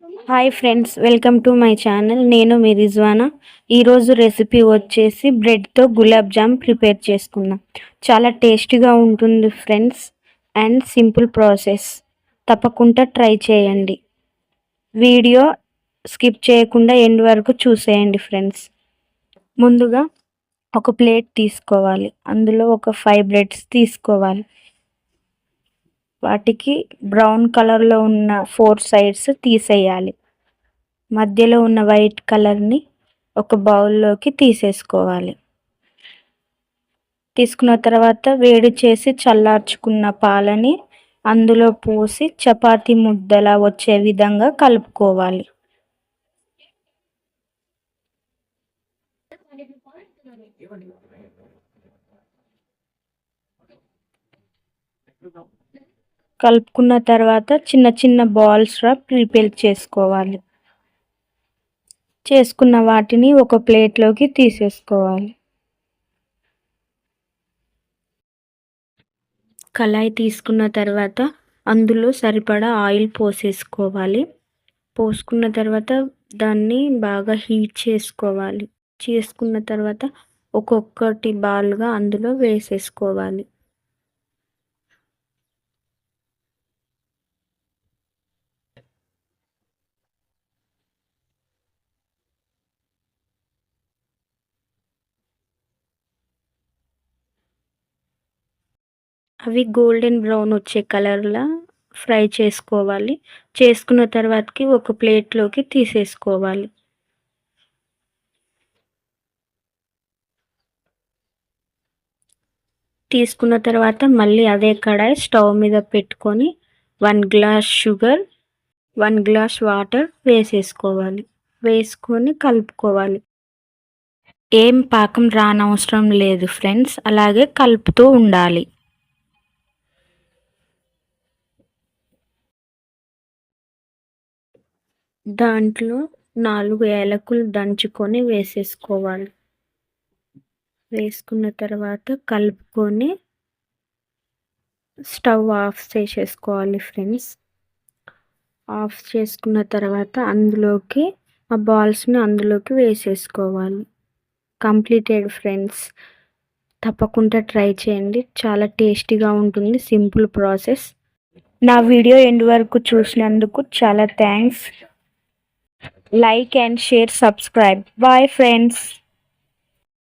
Hi friends, welcome to my channel. నేను మీ రిజ్వానా. ఈరోజు recipe వచ్చేసి బ్రెడ్తో గులాబ్ జామ్ ప్రిపేర్ చేసుకుందాం. చాలా టేస్టీగా ఉంటుంది ఫ్రెండ్స్, అండ్ సింపుల్ ప్రాసెస్. తప్పకుండా ట్రై చేయండి. వీడియో స్కిప్ చేయకుండా ఎండ్ వరకు చూసేయండి ఫ్రెండ్స్. ముందుగా ఒక ప్లేట్ తీసుకోవాలి. అందులో ఒక 5 బ్రెడ్స్ తీసుకోవాలి. వాటికి బ్రౌన్ కలర్లో ఉన్న 4 సైడ్స్ తీసేయాలి. మధ్యలో ఉన్న వైట్ కలర్ని ఒక బౌల్లోకి తీసేసుకోవాలి. తీసుకున్న తర్వాత వేడి చేసి చల్లార్చుకున్న పాలని అందులో పోసి చపాతీ ముద్దలా వచ్చే విధంగా కలుపుకోవాలి. కలుపుకున్న తర్వాత చిన్న చిన్న బాల్స్గా ప్రిపేర్ చేసుకోవాలి. చేసుకున్న వాటిని ఒక ప్లేట్లోకి తీసేసుకోవాలి. కళాయి తీసుకున్న తర్వాత అందులో సరిపడా ఆయిల్ పోసేసుకోవాలి. పోసుకున్న తర్వాత దాన్ని బాగా హీట్ చేసుకోవాలి. చేసుకున్న తర్వాత ఒక్కొక్కటి బాల్గా అందులో వేసేసుకోవాలి. అవి గోల్డెన్ బ్రౌన్ వచ్చే కలర్లా ఫ్రై చేసుకోవాలి. చేసుకున్న తర్వాతకి ఒక ప్లేట్లోకి తీసేసుకోవాలి. తీసుకున్న తర్వాత మళ్ళీ అదే కడాయి స్టవ్ మీద పెట్టుకొని 1 గ్లాస్ షుగర్, 1 గ్లాస్ వాటర్ వేసేసుకోవాలి. వేసుకొని కలుపుకోవాలి. ఏం పాకం రానవసరం లేదు ఫ్రెండ్స్, అలాగే కలుపుతూ ఉండాలి. దాంట్లో 4 యాలకులు దంచుకొని వేసేసుకోవాలి. వేసుకున్న తర్వాత కలుపుకొని స్టవ్ ఆఫ్ చేసేసుకోవాలి ఫ్రెండ్స్. ఆఫ్ చేసుకున్న తర్వాత అందులోకి ఆ బాల్స్ని అందులోకి వేసేసుకోవాలి. Completed friends. తప్పకుండా ట్రై చేయండి. చాలా టేస్టీగా ఉంటుంది. Simple process. నా వీడియో ఎండ్ వరకు చూసినందుకు చాలా thanks. Like and share, subscribe. Bye friends.